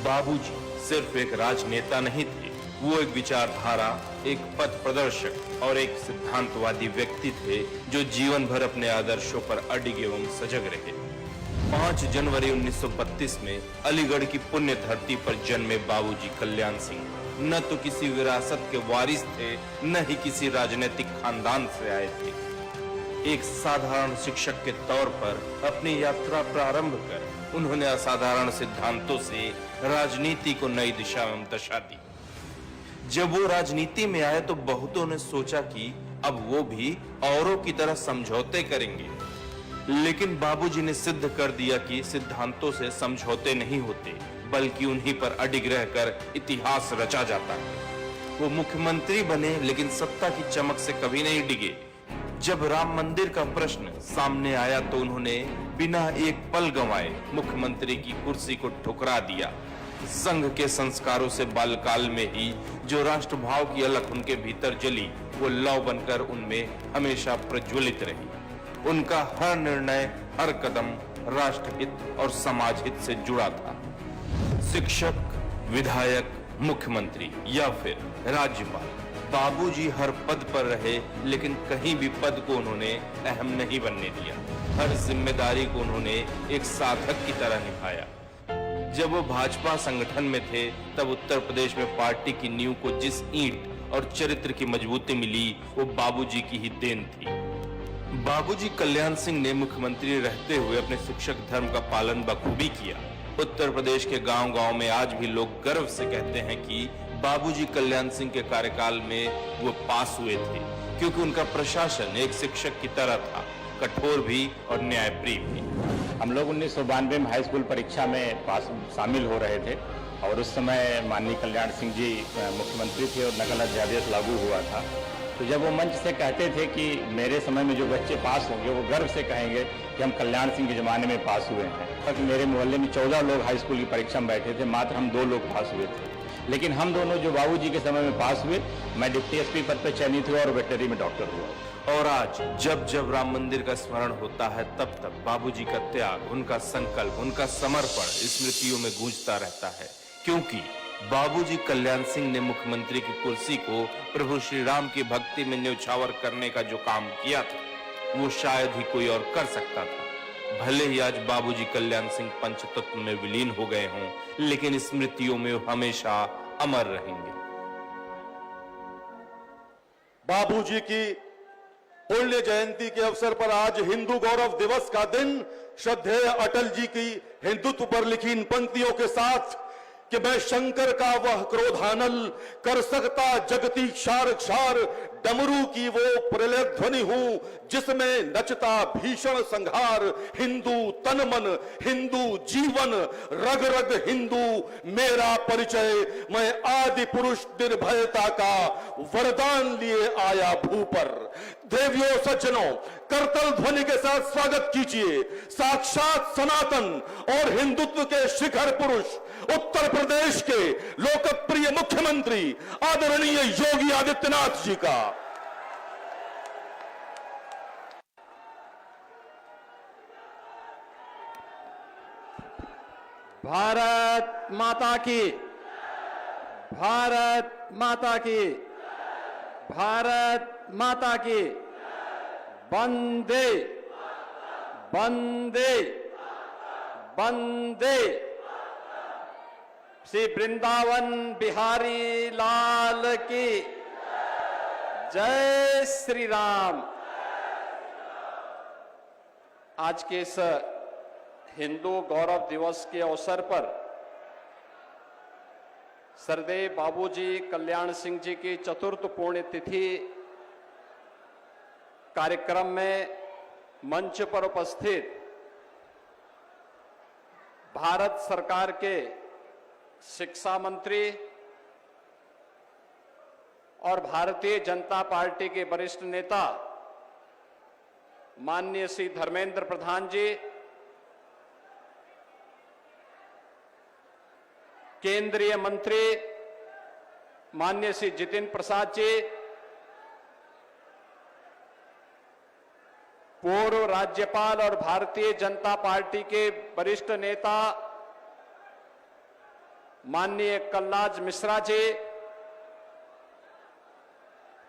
बाबूजी सिर्फ एक राजनेता नहीं थे, वो एक विचारधारा, एक पथ प्रदर्शक और एक सिद्धांतवादी व्यक्ति थे जो जीवन भर अपने आदर्शों पर अडिग एवं सजग रहे। 5 जनवरी 1932 में अलीगढ़ की पुण्य धरती पर जन्मे बाबूजी कल्याण सिंह न तो किसी विरासत के वारिस थे, न ही किसी राजनीतिक खानदान से आए थे। एक साधारण शिक्षक के तौर पर अपनी यात्रा प्रारंभ कर उन्होंने असाधारण सिद्धांतों से राजनीति को नई दिशा एवं दशा दी। जब वो राजनीति में आए तो बहुतों ने सोचा कि अब वो भी औरों की तरह समझौते करेंगे, लेकिन बाबूजी ने सिद्ध कर दिया कि सिद्धांतों से समझौते नहीं होते, बल्कि उन्हीं पर अडिग रहकर इतिहास रचा जाता है। वो मुख्यमंत्री बने, लेकिन सत्ता की चमक से कभी नहीं डिगे। जब राम मंदिर का प्रश्न सामने आया तो उन्होंने बिना एक पल गंवाए मुख्यमंत्री की कुर्सी को ठुकरा दिया। संघ के संस्कारों से बालकाल में ही जो राष्ट्रभाव की अलख उनके भीतर जली, वो लौ बनकर उनमें हमेशा प्रज्वलित रही। उनका हर निर्णय, हर कदम राष्ट्रहित और समाज हित से जुड़ा था। शिक्षक, विधायक, मुख्यमंत्री या फिर राज्यपाल, बाबूजी हर पद पर रहे, लेकिन कहीं भी पद को उन्होंने अहम नहीं बनने दिया। हर जिम्मेदारी को उन्होंने एक साधक की तरह निभाया। जब वो भाजपा संगठन में थे तब उत्तर प्रदेश में पार्टी की नींव को जिस ईंट और चरित्र की मजबूती मिली, वो बाबूजी की ही देन थी। बाबूजी कल्याण सिंह ने मुख्यमंत्री रहते हुए अपने शिक्षक धर्म का पालन बखूबी किया। उत्तर प्रदेश के गांव-गांव में आज भी लोग गर्व से कहते हैं कि बाबूजी कल्याण सिंह के कार्यकाल में वो पास हुए थे, क्योंकि उनका प्रशासन एक शिक्षक की तरह था, कठोर भी और न्यायप्रिय भी। हम लोग 1992 में हाई स्कूल परीक्षा में शामिल हो रहे थे और उस समय माननीय कल्याण सिंह जी मुख्यमंत्री थे और नकल अध्यादेश लागू हुआ था। तो जब वो मंच से कहते थे कि मेरे समय में जो बच्चे पास होंगे वो गर्व से कहेंगे कि हम कल्याण सिंह के ज़माने में पास हुए हैं। तक मेरे मोहल्ले में 14 लोग हाई स्कूल की परीक्षा में बैठे थे, मात्र हम 2 लोग पास हुए थे। लेकिन हम दोनों जो बाबूजी के समय में पास हुए, मैं डिप्टी एसपी पद पर चयनित हुआ और वेटनरी में डॉक्टर हुआ। और आज जब जब राम मंदिर का स्मरण होता है तब तक बाबूजी का त्याग, उनका संकल्प, उनका समर्पण स्मृतियों में गूंजता रहता है, क्योंकि बाबूजी कल्याण सिंह ने मुख्यमंत्री की कुर्सी को प्रभु श्री राम की भक्ति में न्यौछावर करने का जो काम किया था वो शायद ही कोई और कर सकता था। भले ही आज बाबूजी कल्याण सिंह पंचतत्व में विलीन हो गए हों, लेकिन स्मृतियों में हमेशा अमर रहेंगे। बाबूजी की पुण्य जयंती के अवसर पर आज हिंदू गौरव दिवस का दिन श्रद्धेय अटल जी की हिंदुत्व पर लिखी इन पंक्तियों के साथ कि मैं शंकर का वह क्रोधानल कर सकता जगती क्षार क्षार, डमरू की वो प्रलय ध्वनि हूं जिसमें नचता भीषण संहार। हिंदू तन मन, हिंदू जीवन, रग रग हिंदू मेरा परिचय। मैं आदि पुरुष निर्भयता का वरदान लिए आया भू पर। देवियों सज्जनों, करतल ध्वनि के साथ स्वागत कीजिए साक्षात सनातन और हिंदुत्व के शिखर पुरुष, उत्तर प्रदेश के लोकप्रिय मुख्यमंत्री आदरणीय योगी आदित्यनाथ जी का। भारत माता की, भारत माता की, भारत माता की। वंदे वंदे वंदे। श्री वृंदावन बिहारी लाल की जय। श्री राम। आज के इस हिंदू गौरव दिवस के अवसर पर सरदेव बाबूजी कल्याण सिंह जी की चतुर्थ पुण्यतिथि कार्यक्रम में मंच पर उपस्थित भारत सरकार के शिक्षा मंत्री और भारतीय जनता पार्टी के वरिष्ठ नेता माननीय श्री धर्मेंद्र प्रधान जी, केंद्रीय मंत्री माननीय श्री जितिन प्रसाद जी, पूर्व राज्यपाल और भारतीय जनता पार्टी के वरिष्ठ नेता माननीय कलराज मिश्रा जी,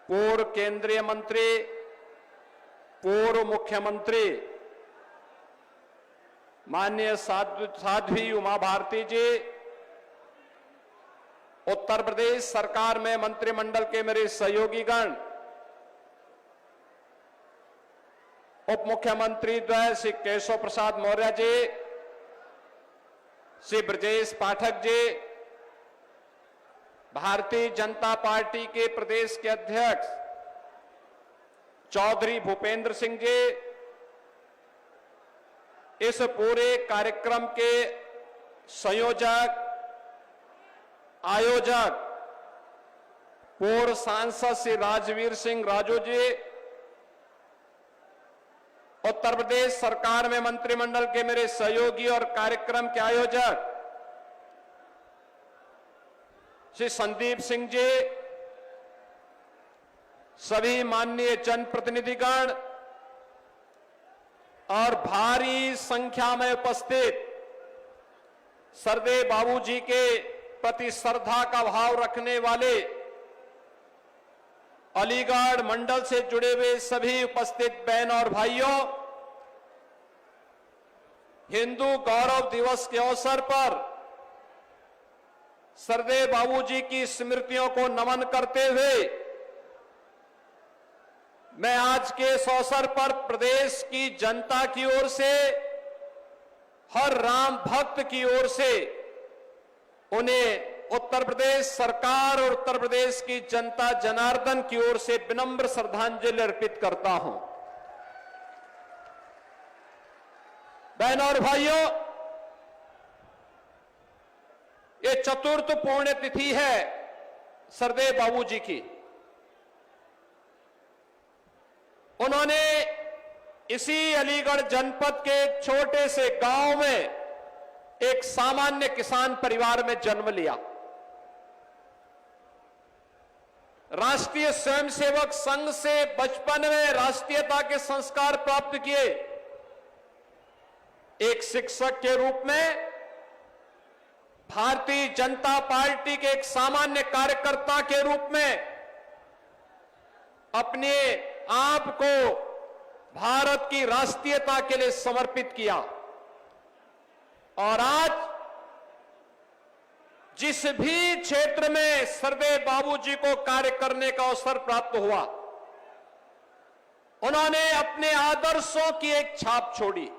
पूर्व केंद्रीय मंत्री, पूर्व मुख्यमंत्री माननीय साध्वी उमा भारती जी, उत्तर प्रदेश सरकार में मंत्रिमंडल के मेरे सहयोगीगण, उप मुख्यमंत्री द्वय श्री केशव प्रसाद मौर्य जी, श्री ब्रजेश पाठक जी, भारतीय जनता पार्टी के प्रदेश के अध्यक्ष चौधरी भूपेंद्र सिंह जी, इस पूरे कार्यक्रम के संयोजक, आयोजक, पूर्व सांसद श्री राजवीर सिंह राजू जी, उत्तर प्रदेश सरकार में मंत्रिमंडल के मेरे सहयोगी और कार्यक्रम के आयोजक श्री संदीप सिंह जी, सभी माननीय जनप्रतिनिधिगण और भारी संख्या में उपस्थित सरदेव बाबूजी के प्रति श्रद्धा का भाव रखने वाले अलीगढ़ मंडल से जुड़े हुए सभी उपस्थित बहन और भाइयों, हिंदू गौरव दिवस के अवसर पर सरदेव बाबूजी की स्मृतियों को नमन करते हुए मैं आज के इस अवसर पर प्रदेश की जनता की ओर से, हर राम भक्त की ओर से उन्हें उत्तर प्रदेश सरकार और उत्तर प्रदेश की जनता जनार्दन की ओर से विनम्र श्रद्धांजलि अर्पित करता हूं। बहनों और भाइयों, ये चतुर्थ पुण्यतिथि है सरदेव बाबूजी की। उन्होंने इसी अलीगढ़ जनपद के एक छोटे से गांव में एक सामान्य किसान परिवार में जन्म लिया। राष्ट्रीय स्वयंसेवक संघ से बचपन में राष्ट्रीयता के संस्कार प्राप्त किए। एक शिक्षक के रूप में भारतीय जनता पार्टी के एक सामान्य कार्यकर्ता के रूप में अपने आप को भारत की राष्ट्रीयता के लिए समर्पित किया। और आज जिस भी क्षेत्र में सरदेव बाबूजी को कार्य करने का अवसर प्राप्त हुआ, उन्होंने अपने आदर्शों की एक छाप छोड़ी।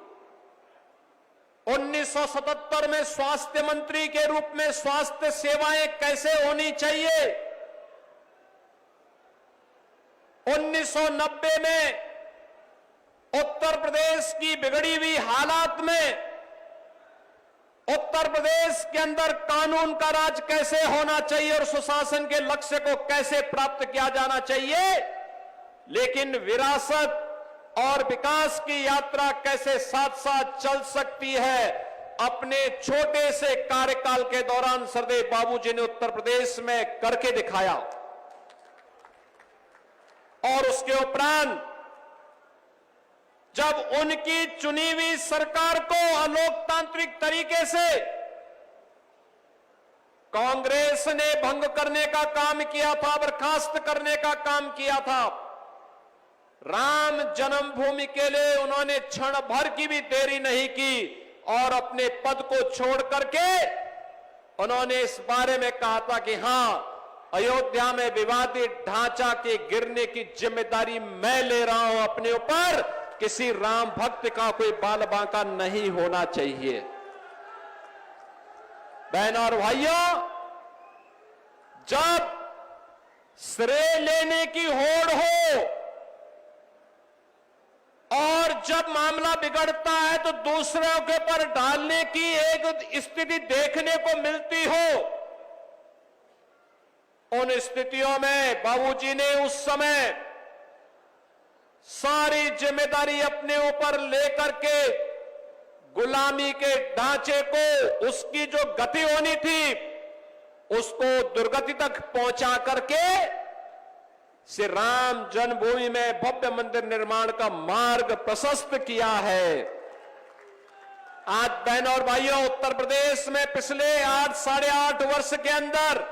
1977 में स्वास्थ्य मंत्री के रूप में स्वास्थ्य सेवाएं कैसे होनी चाहिए, 1990 में उत्तर प्रदेश की बिगड़ी हुई हालात में उत्तर प्रदेश के अंदर कानून का राज कैसे होना चाहिए और सुशासन के लक्ष्य को कैसे प्राप्त किया जाना चाहिए, लेकिन विरासत और विकास की यात्रा कैसे साथ साथ चल सकती है, अपने छोटे से कार्यकाल के दौरान सरदेव बाबूजी ने उत्तर प्रदेश में करके दिखाया। और उसके उपरांत जब उनकी चुनी हुई सरकार को अलोकतांत्रिक तरीके से कांग्रेस ने भंग करने का काम किया था, बर्खास्त करने का काम किया था, राम जन्मभूमि के लिए उन्होंने क्षण भर की भी देरी नहीं की और अपने पद को छोड़ करके उन्होंने इस बारे में कहा था कि हां, अयोध्या में विवादित ढांचा के गिरने की जिम्मेदारी मैं ले रहा हूं अपने ऊपर, किसी राम भक्त का कोई बाल बांका नहीं होना चाहिए। बहनों और भाइयों, जब श्रेय लेने की होड़ हो और जब मामला बिगड़ता है तो दूसरों के पर डालने की एक स्थिति देखने को मिलती हो, उन स्थितियों में बाबूजी ने उस समय सारी जिम्मेदारी अपने ऊपर लेकर के गुलामी के ढांचे को, उसकी जो गति होनी थी उसको दुर्गति तक पहुंचा करके श्री राम जन्मभूमि में भव्य मंदिर निर्माण का मार्ग प्रशस्त किया है। आज बहनों और भाइयों, उत्तर प्रदेश में पिछले 8-8.5 वर्ष के अंदर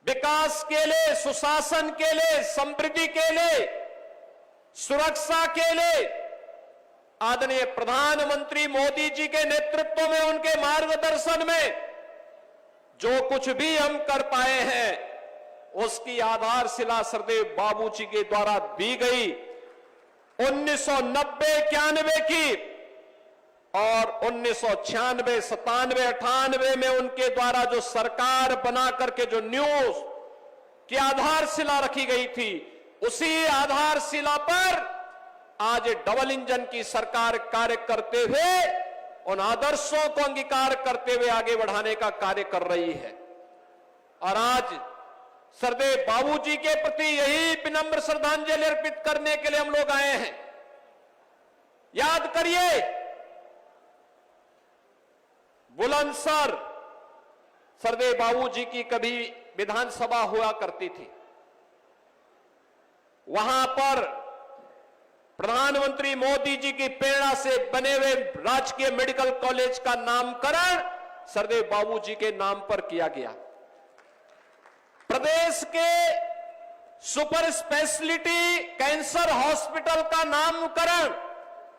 विकास के लिए, सुशासन के लिए, समृद्धि के लिए, सुरक्षा के लिए आदरणीय प्रधानमंत्री मोदी जी के नेतृत्व में, उनके मार्गदर्शन में जो कुछ भी हम कर पाए हैं उसकी आधारशिला सरदेव बाबूजी के द्वारा दी गई 1990-91 की और 1996, 97, 98 में उनके द्वारा जो सरकार बना करके जो न्यूज की आधारशिला रखी गई थी, उसी आधारशिला पर आज डबल इंजन की सरकार कार्य करते हुए उन आदर्शों को अंगीकार करते हुए आगे बढ़ाने का कार्य कर रही है। और आज सरदेव बाबूजी के प्रति यही विनम्र श्रद्धांजलि अर्पित करने के लिए हम लोग आए हैं। याद करिए, बुलंदशहर सरदेव बाबूजी की कभी विधानसभा हुआ करती थी। वहां पर प्रधानमंत्री मोदी जी की प्रेरणा से बने हुए राजकीय मेडिकल कॉलेज का नामकरण सरदेव बाबूजी के नाम पर किया गया। प्रदेश के सुपर स्पेशलिटी कैंसर हॉस्पिटल का नामकरण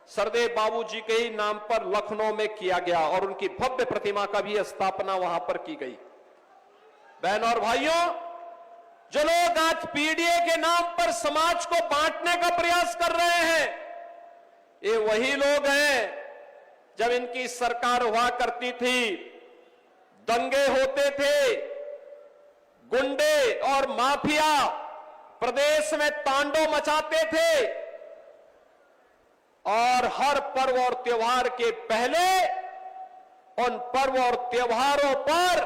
सरदेव बाबूजी के ही नाम पर लखनऊ में किया गया और उनकी भव्य प्रतिमा का भी स्थापना वहां पर की गई। बहनों और भाइयों, जो लोग आज पीडीए के नाम पर समाज को बांटने का प्रयास कर रहे हैं, ये वही लोग हैं जब इनकी सरकार हुआ करती थी, दंगे होते थे, गुंडे और माफिया प्रदेश में तांडव मचाते थे और हर पर्व और त्योहार के पहले उन पर्व और त्योहारों पर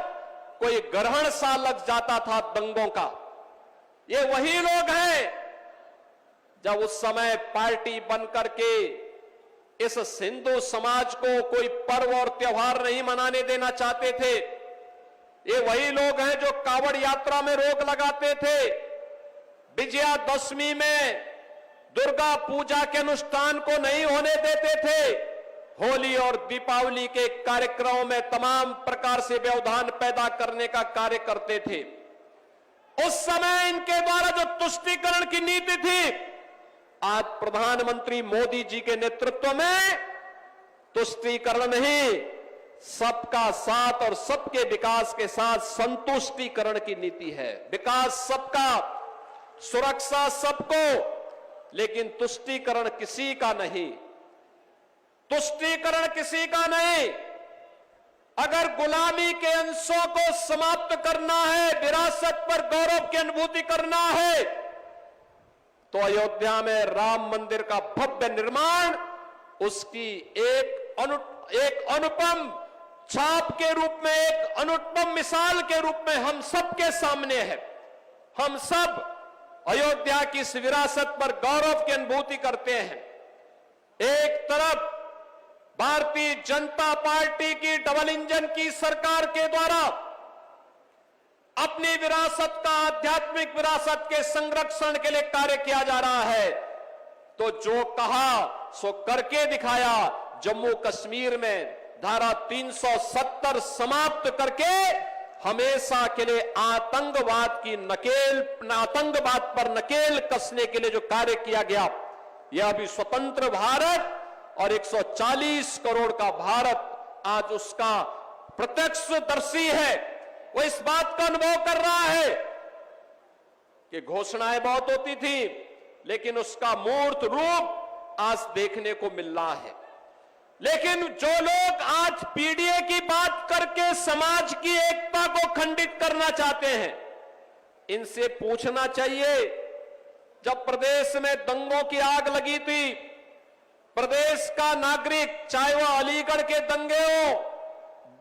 कोई ग्रहण सा लग जाता था दंगों का। ये वही लोग हैं जब उस समय पार्टी बनकर के इस हिंदू समाज को कोई पर्व और त्योहार नहीं मनाने देना चाहते थे। ये वही लोग हैं जो कावड़ यात्रा में रोक लगाते थे, विजयादशमी में दुर्गा पूजा के अनुष्ठान को नहीं होने देते थे, होली और दीपावली के कार्यक्रमों में तमाम प्रकार से व्यवधान पैदा करने का कार्य करते थे। उस समय इनके द्वारा जो तुष्टीकरण की नीति थी, आज प्रधानमंत्री मोदी जी के नेतृत्व में तुष्टीकरण नहीं, सबका साथ और सबके विकास के साथ संतुष्टीकरण की नीति है। विकास सबका, सुरक्षा सबको, लेकिन तुष्टीकरण किसी का नहीं, तुष्टीकरण किसी का नहीं। अगर गुलामी के अंशों को समाप्त करना है, विरासत पर गौरव की अनुभूति करना है, तो अयोध्या में राम मंदिर का भव्य निर्माण उसकी एक अनुपम छाप के रूप में, एक अनुपम मिसाल के रूप में हम सबके सामने है। हम सब अयोध्या की इस विरासत पर गौरव की अनुभूति करते हैं। एक तरफ भारतीय जनता पार्टी की डबल इंजन की सरकार के द्वारा अपनी विरासत का, आध्यात्मिक विरासत के संरक्षण के लिए कार्य किया जा रहा है, तो जो कहा सो करके दिखाया। जम्मू कश्मीर में धारा 370 समाप्त करके हमेशा के लिए आतंकवाद पर नकेल कसने के लिए जो कार्य किया गया, यह भी स्वतंत्र भारत और 140 करोड़ का भारत आज उसका प्रत्यक्षदर्शी है। वो इस बात का अनुभव कर रहा है कि घोषणाएं बहुत होती थी, लेकिन उसका मूर्त रूप आज देखने को मिल रहा है। लेकिन जो लोग आज पीडीए की बात करके समाज की एकता को खंडित करना चाहते हैं, इनसे पूछना चाहिए, जब प्रदेश में दंगों की आग लगी थी, प्रदेश का नागरिक, चाहे वह अलीगढ़ के दंगे हो,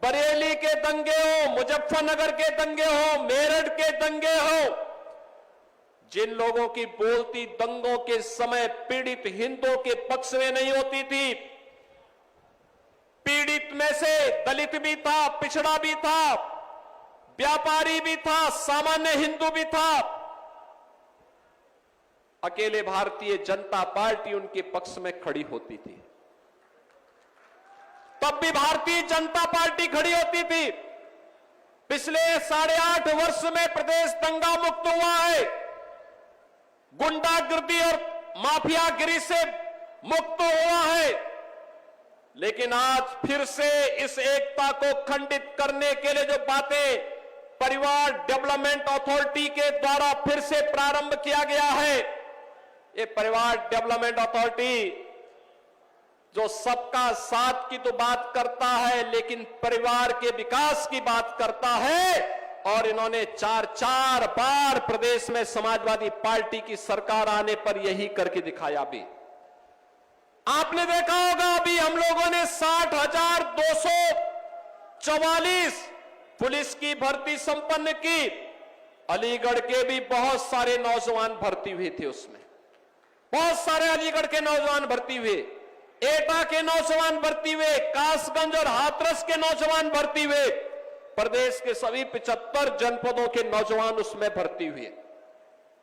बरेली के दंगे हो, मुजफ्फरनगर के दंगे हो, मेरठ के दंगे हो, जिन लोगों की बोलती दंगों के समय पीड़ित हिंदुओं के पक्ष में नहीं होती थी, पीड़ित में से दलित भी था, पिछड़ा भी था, व्यापारी भी था, सामान्य हिंदू भी था, अकेले भारतीय जनता पार्टी उनके पक्ष में खड़ी होती थी। तब भी भारतीय जनता पार्टी खड़ी होती थी। पिछले 8.5 वर्ष में प्रदेश दंगा मुक्त हुआ है, गुंडागिर्दी और माफियागिरी से मुक्त हुआ है। लेकिन आज फिर से इस एकता को खंडित करने के लिए जो बातें परिवार डेवलपमेंट अथॉरिटी के द्वारा फिर से प्रारंभ किया गया है, ये परिवार डेवलपमेंट अथॉरिटी जो सबका साथ की तो बात करता है, लेकिन परिवार के विकास की बात करता है। और इन्होंने 4 बार प्रदेश में समाजवादी पार्टी की सरकार आने पर यही करके दिखाया भी। आपने देखा होगा, अभी हम लोगों ने 60,244 पुलिस की भर्ती संपन्न की। अलीगढ़ के भी बहुत सारे नौजवान भर्ती हुए थे, उसमें बहुत सारे अलीगढ़ के नौजवान भर्ती हुए, एटा के नौजवान भर्ती हुए, कासगंज और हाथरस के नौजवान भर्ती हुए, प्रदेश के सभी 75 जनपदों के नौजवान उसमें भर्ती हुए।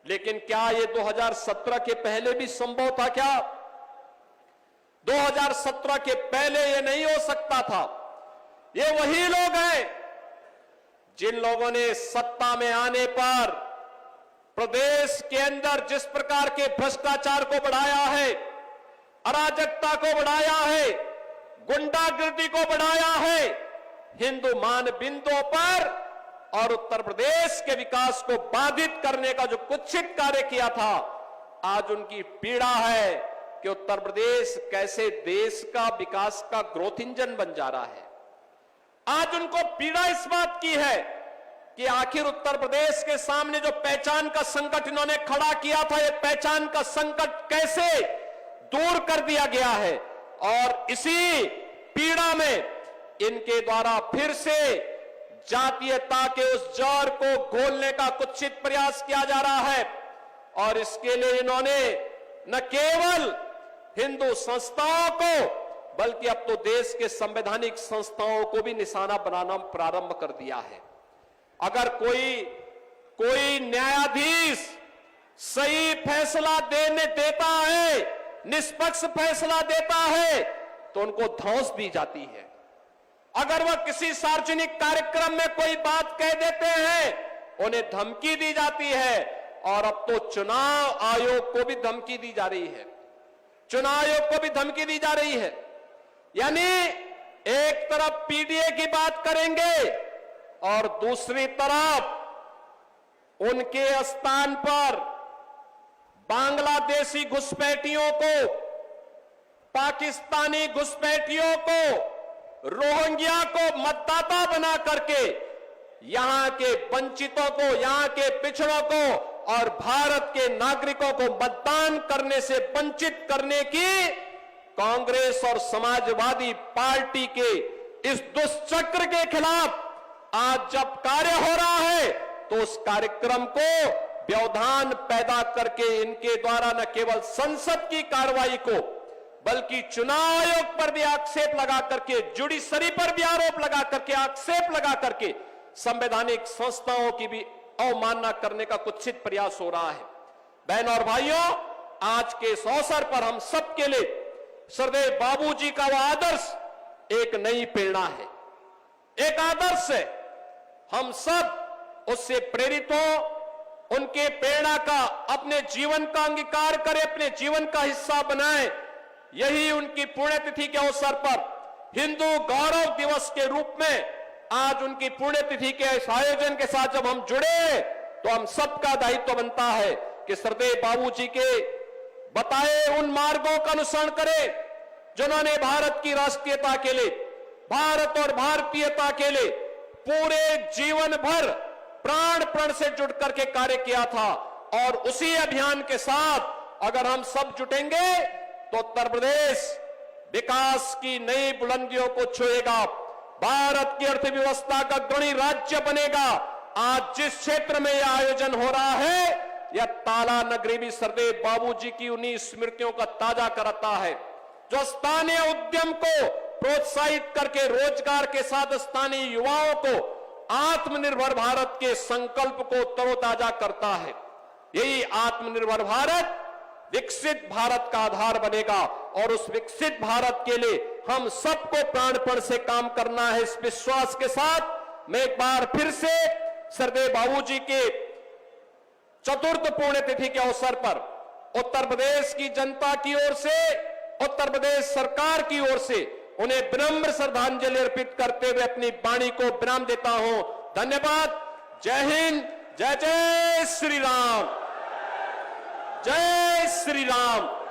लेकिन क्या ये 2017 के पहले भी संभव था? क्या 2017 के पहले ये नहीं हो सकता था? ये वही लोग हैं जिन लोगों ने सत्ता में आने पर प्रदेश के अंदर जिस प्रकार के भ्रष्टाचार को बढ़ाया है, अराजकता को बढ़ाया है, गुंडागिर्दी को बढ़ाया है, हिंदू मान बिंदुओं पर और उत्तर प्रदेश के विकास को बाधित करने का जो कुत्सित कार्य किया था, आज उनकी पीड़ा है कि उत्तर प्रदेश कैसे देश का विकास का ग्रोथ इंजन बन जा रहा है। आज उनको पीड़ा इस बात की है कि आखिर उत्तर प्रदेश के सामने जो पहचान का संकट इन्होंने खड़ा किया था, ये पहचान का संकट कैसे दूर कर दिया गया है। और इसी पीड़ा में इनके द्वारा फिर से जातीयता के उस जहर को घोलने का कुत्सित प्रयास किया जा रहा है। और इसके लिए इन्होंने न केवल हिंदू संस्थाओं को बल्कि अब तो देश के संवैधानिक संस्थाओं को भी निशाना बनाना प्रारंभ कर दिया है। अगर कोई न्यायाधीश सही फैसला देता है, निष्पक्ष फैसला देता है, तो उनको धौंस दी जाती है। अगर वह किसी सार्वजनिक कार्यक्रम में कोई बात कह देते हैं, उन्हें धमकी दी जाती है। और अब तो चुनाव आयोग को भी धमकी दी जा रही है, चुनाव आयोग को भी धमकी दी जा रही है। यानी एक तरफ पीडीए की बात करेंगे और दूसरी तरफ उनके स्थान पर बांग्लादेशी घुसपैठियों को, पाकिस्तानी घुसपैठियों को, रोहिंग्या को मतदाता बना करके यहां के वंचितों को, यहां के पिछड़ों को और भारत के नागरिकों को मतदान करने से वंचित करने की कांग्रेस और समाजवादी पार्टी के इस दुष्चक्र के खिलाफ आज जब कार्य हो रहा है, तो उस कार्यक्रम को व्यवधान पैदा करके इनके द्वारा न केवल संसद की कार्रवाई को बल्कि चुनाव आयोग पर भी आक्षेप लगा करके, जुडिशरी पर भी आरोप लगा करके, आक्षेप लगा करके संवैधानिक संस्थाओं की भी अवमानना करने का कुत्सित प्रयास हो रहा है। बहनों और भाइयों, आज के इस अवसर पर हम सबके लिए श्रद्धेय बाबूजी का वह आदर्श एक नई प्रेरणा है, एक आदर्श है। हम सब उससे प्रेरित हो, उनके प्रेरणा का अपने जीवन का अंगीकार करें, अपने जीवन का हिस्सा बनाएं। यही उनकी पुण्यतिथि के अवसर पर हिंदू गौरव दिवस के रूप में आज उनकी पुण्यतिथि के इस आयोजन के साथ जब हम जुड़े, तो हम सबका दायित्व बनता है कि श्रद्धेय बाबूजी के बताए उन मार्गों का अनुसरण करें जिन्होंने भारत की राष्ट्रीयता के लिए, भारत और भारतीयता के लिए पूरे जीवन भर प्राण से जुट करके कार्य किया था। और उसी अभियान के साथ अगर हम सब जुटेंगे तो उत्तर प्रदेश विकास की नई बुलंदियों को छुएगा, भारत की अर्थव्यवस्था का गणी राज्य बनेगा। आज जिस क्षेत्र में यह आयोजन हो रहा है, यह ताला नगरी भी सरदेव बाबूजी की उन्हीं स्मृतियों का ताजा कराता है, जो स्थानीय उद्यम को प्रोत्साहित करके रोजगार के साथ स्थानीय युवाओं को आत्मनिर्भर भारत के संकल्प को तरोताजा करता है। यही आत्मनिर्भर भारत विकसित भारत का आधार बनेगा और उस विकसित भारत के लिए हम सबको प्राणपण से काम करना है। इस विश्वास के साथ मैं एक बार फिर से सरदेव बाबूजी के चतुर्थ पुण्यतिथि के अवसर पर उत्तर प्रदेश की जनता की ओर से, उत्तर प्रदेश सरकार की ओर से उन्हें विनम्र श्रद्धांजलि अर्पित करते हुए अपनी वाणी को विराम देता हूं। धन्यवाद। जय हिंद। जय जय श्री राम। जय श्री राम।